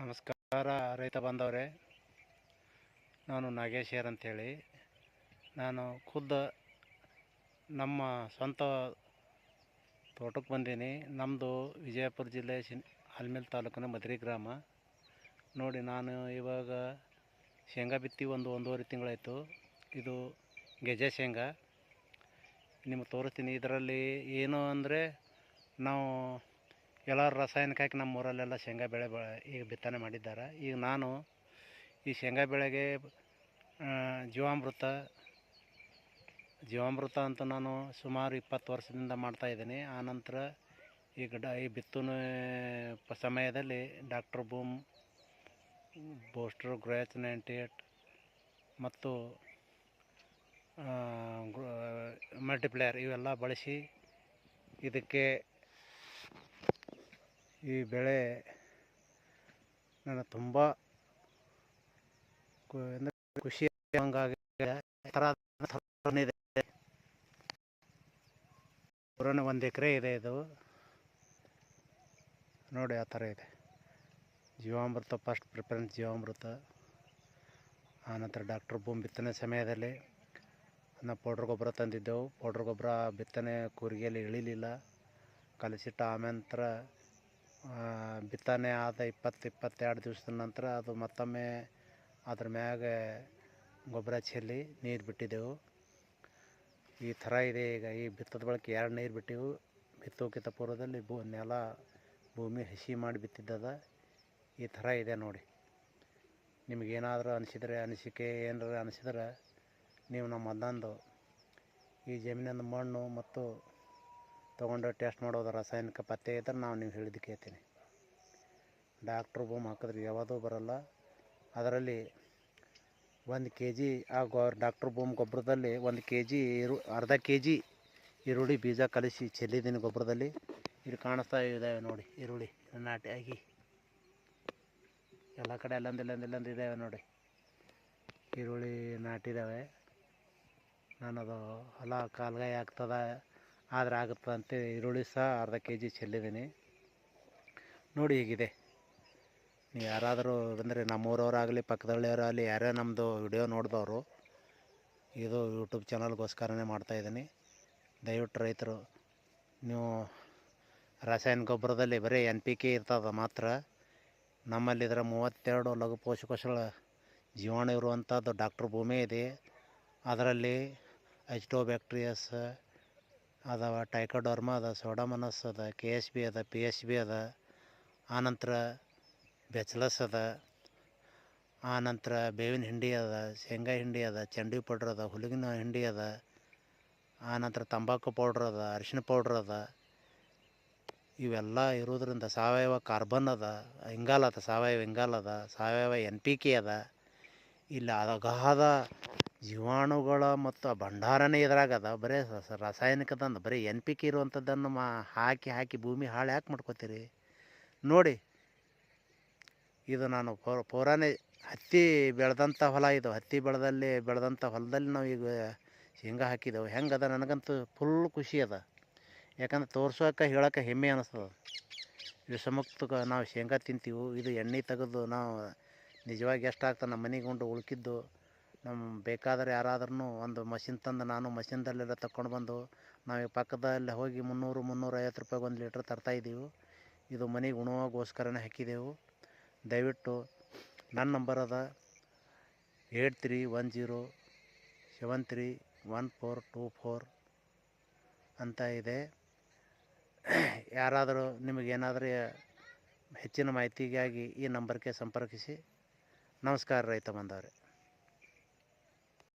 ನಮಸ್ಕಾರ ರೈತ ಬಾಂಧವರೇ. ನಾನು ನಾಗೇಶ್ ಅಂತೇಳಿ. ನಾನು ಖುದ್ದು ನಮ್ಮ ಸ್ವಂತ ತೋಟಕ್ಕೆ ಬಂದೀನಿ. ನಮ್ಮದು ವಿಜಯಪುರ ಜಿಲ್ಲೆ ಆಲ್ಮೇಲ ತಾಲೂಕಿನ ಮದ್ರಿ ಗ್ರಾಮ. ನೋಡಿ, ನಾನು ಇವಾಗ ಶೇಂಗಾ ಬಿತ್ತಿ ಒಂದೂವರೆ ತಿಂಗಳಾಯಿತು. ಇದು ಗೆಜ್ಜೆ ಶೇಂಗಾ ನಿಮಗೆ ತೋರಿಸ್ತೀನಿ. ಇದರಲ್ಲಿ ಏನು ಅಂದರೆ, ನಾವು ಎಲ್ಲ ರಾಸಾಯನಿಕ ಹಾಕಿ ನಮ್ಮ ಊರಲ್ಲೆಲ್ಲ ಶೇಂಗಾ ಬೆಳೆ ಈಗ ಬಿತ್ತನೆ ಮಾಡಿದ್ದಾರೆ. ಈಗ ನಾನು ಈ ಶೇಂಗಾ ಬೆಳೆಗೆ ಜೀವಾಮೃತ ಅಂತ ನಾನು ಸುಮಾರು 20 ವರ್ಷದಿಂದ ಮಾಡ್ತಾಯಿದ್ದೀನಿ. ಆನಂತರ ಈ ಬಿತ್ತನೆ ಸಮಯದಲ್ಲಿ ಡಾಕ್ಟರ್ ಬೂಮ್, ಬೂಸ್ಟರ್, ಗ್ರೋಚ್ 98 ಮತ್ತು ಮಲ್ಟಿಪ್ಲೇಯರ್ ಇವೆಲ್ಲ ಬಳಸಿ ಇದಕ್ಕೆ ಈ ಬೆಳೆ ನನಗೆ ತುಂಬ ಖುಷಿ ಹಂಗಾಗಿದೆ. ಪುರಾಣ 1 ಎಕರೆ ಇದೆ. ಇದು ನೋಡಿ, ಆ ಥರ ಇದೆ. ಜೀವಾಮೃತ ಫಸ್ಟ್ ಪ್ರಿಫರೆನ್ಸ್ ಜೀವಾಮೃತ. ಆನಂತರ ಡಾಕ್ಟರ್ ಬೂಮ್ ಬಿತ್ತನೆ ಸಮಯದಲ್ಲಿ ನಾವು ಪೌಡ್ರ್ ಗೊಬ್ಬರ ತಂದಿದ್ದೆವು. ಪೌಡ್ರ್ ಗೊಬ್ಬರ ಬಿತ್ತನೆ ಕೂರಿಗೆಯಲ್ಲಿ ಇಳಿಲಿಲ್ಲ, ಕಲಸಿಟ್ಟ ಆನಂತರ ಬಿತ್ತನೆ ಆದ 20-22 ದಿವಸದ ನಂತರ ಅದು ಮತ್ತೊಮ್ಮೆ ಅದ್ರ ಮ್ಯಾಗ ಗೊಬ್ಬರ ಚೆಲ್ಲಿ ನೀರು ಬಿಟ್ಟಿದ್ದೆವು. ಈ ಥರ ಇದೆ. ಈಗ ಈ ಬಿತ್ತದ ಬಳಕೆ 2 ನೀರು ಬಿಟ್ಟಿವು. ಬಿತ್ತೋಕ್ಕಿಂತ ಪೂರ್ವದಲ್ಲಿ ಭೂಮಿ ಹಸಿ ಮಾಡಿ ಬಿತ್ತಿದ್ದದ. ಈ ಥರ ಇದೆ ನೋಡಿ. ನಿಮಗೇನಾದರೂ ಅನಿಸಿಕೆ ಏನಾರ ಅನಿಸಿದ್ರೆ ನೀವು ನಮ್ಮ ಮೊದಲೊಂದು ಈ ಜಮೀನಿನ ಮಣ್ಣು ಮತ್ತು ತೊಗೊಂಡು ಟೆಸ್ಟ್ ಮಾಡೋದು ರಾಸಾಯನಿಕ ಪತ್ತೆ ಇದ್ರೆ ನಾವು ನೀವು ಹೇಳಿದ್ದು ಕೇಳ್ತೀನಿ. ಡಾಕ್ಟ್ರ್ ಬೂಮ್ ಹಾಕಿದ್ರೆ ಯಾವುದೂ ಬರೋಲ್ಲ. ಅದರಲ್ಲಿ 1 kg ಡಾಕ್ಟ್ರ್ ಬೂಮ್ ಗೊಬ್ಬರದಲ್ಲಿ 1 kg ಅರ್ಧ kg ಈರುಳ್ಳಿ ಬೀಜ ಕಲಿಸಿ ಚೆಲ್ಲಿದ್ದೀನಿ ಗೊಬ್ಬರದಲ್ಲಿ. ಇಲ್ಲಿ ಕಾಣಿಸ್ತಾ ಇದ್ದಾವೆ ನೋಡಿ, ಈರುಳ್ಳಿ ನಾಟಿ ಆಗಿ ಎಲ್ಲ ಕಡೆ ಅಲ್ಲೊಂದು ಇದ್ದಾವೆ ನೋಡಿ. ಈರುಳ್ಳಿ ನಾಟಿದ್ದಾವೆ. ನಾನದು ಹೊಲ ಕಾಲ್ಗಾಯ ಆಗ್ತದೆ ಆದರೆ ಆಗುತ್ತಂತ ಈರುಳ್ಳಿ ಸಹ ಅರ್ಧ kg ಚೆಲ್ಲಿದ್ದೀನಿ ನೋಡಿ. ಹೀಗಿದೆ. ನೀವು ಯಾರಾದರೂ ಬಂದರೆ ನಮ್ಮೂರವರಾಗಲಿ ಪಕ್ಕದಳ್ಳಿಯವರಾಗಲಿ ಯಾರೇ ನಮ್ಮದು ವಿಡಿಯೋ ನೋಡಿದವರು, ಇದು ಯೂಟ್ಯೂಬ್ ಚಾನಲ್ಗೋಸ್ಕರನೇ ಮಾಡ್ತಾಯಿದ್ದೀನಿ. ದಯವಿಟ್ಟು ರೈತರು, ನೀವು ರಾಸಾಯನಿಕ ಗೊಬ್ಬರದಲ್ಲಿ ಬರೀ NPK ಇರ್ತದೆ ಮಾತ್ರ. ನಮ್ಮಲ್ಲಿ ಇದರ 32 ಲಘು ಪೋಷಕಾಂಶಗಳ ಜೀವಾಣು ಇರುವಂಥದ್ದು ಡಾಕ್ಟರ್ ಭೂಮಿ ಇದೆ. ಅದರಲ್ಲಿ ಅಜಿಟೋಬ್ಯಾಕ್ಟೀರಿಯಸ್ ಅದಾವ, ಟೈಕೋಡರ್ಮ ಅದ, ಸೋಡಾಮನಸ್ ಅದ, KSB ಅದ, PSB ಅದ, ಆನಂತರ ಬ್ಯಾಚಲಸ್ ಅದ, ಆನಂತರ ಬೇವಿನ ಹಿಂಡಿ ಅದ, ಶೇಂಗಾ ಹಿಂಡಿ ಅದ, ಚಂಡಿ ಪೌಡ್ರ್ ಅದ, ಹುಲ್ಲಿನ ಹಿಂಡಿ ಅದ, ಆನಂತರ ತಂಬಾಕು ಪೌಡ್ರ್ ಅದ, ಅರಿಶಿಣ ಪೌಡ್ರ್ ಅದ. ಇವೆಲ್ಲ ಇರೋದ್ರಿಂದ ಸಾವಯವ ಕಾರ್ಬನ್ ಅದ, ಇಂಗಾಲ ಅದ, ಸಾವಯವ ಇಂಗಾಲ ಅದ, ಸಾವಯವ NPK ಅದ. ಇಲ್ಲಿ ಅಗಾಧ ಜೀವಾಣುಗಳ ಮತ್ತು ಭಂಡಾರನೇ ಇದ್ರಾಗದ. ಬರೀ ರಾಸಾಯನಿಕದಂದು ಬರೀ NPK ಇರುವಂಥದ್ದನ್ನು ಹಾಕಿ ಭೂಮಿ ಹಾಳು ಯಾಕೆ ಮಾಡ್ಕೋತೀರಿ ನೋಡಿ. ಇದು ನಾನು ಪೂರಾನೇ ಹತ್ತಿ ಬೆಳೆದಂಥ ಹೊಲ. ಇದು ಹತ್ತಿ ಬೆಳೆದಂಥ ಹೊಲದಲ್ಲಿ ನಾವು ಈಗ ಶೇಂಗಾ ಹಾಕಿದೆವು. ಹೆಂಗದ ನನಗಂತೂ ಫುಲ್ ಖುಷಿ ಅದ. ಯಾಕಂದ್ರೆ ತೋರ್ಸೋಕೆ ಹೇಳೋಕೆ ಹೆಮ್ಮೆ ಅನ್ನಿಸ್ತದೆ. ವಿಷಮುಕ್ತ ನಾವು ಶೇಂಗಾ ತಿಂತೀವಿ. ಇದು ಎಣ್ಣೆ ತೆಗೆದು ನಾವು ನಿಜವಾಗಿ ಎಷ್ಟಾಗ್ತದೆ ನಮ್ಮ ಮನೆಗೆ ಉಂಡು ಉಳ್ಕಿದ್ದು ನಮ್ಮ ಬೇಕಾದರೆ ಯಾರಾದ್ರೂ ಒಂದು ಮಷಿನ್ ತಂದು ನಾನು ಮಷಿನ್ದಲ್ಲೆಲ್ಲ ತಗೊಂಡು ಬಂದು ನಾವು ಪಕ್ಕದಲ್ಲಿ ಹೋಗಿ 300-350 ರೂಪಾಯಿಗೆ 1 ಲೀಟ್ರ್ ತರ್ತಾಯಿದ್ದೀವಿ. ಇದು ಮನೆಗೆ ಉಣುವಾಗೋಸ್ಕರನೇ ಹಾಕಿದೆವು. ದಯವಿಟ್ಟು ನನ್ನ ನಂಬರ್ ಅದ 8310731424 ಅಂತ ಇದೆ. ಯಾರಾದರೂ ನಿಮಗೇನಾದರೂ ಹೆಚ್ಚಿನ ಮಾಹಿತಿಗಾಗಿ ಈ ನಂಬರ್ಗೆ ಸಂಪರ್ಕಿಸಿ. ನಮಸ್ಕಾರ ರೈತ ಬಾಂಧವರೇ.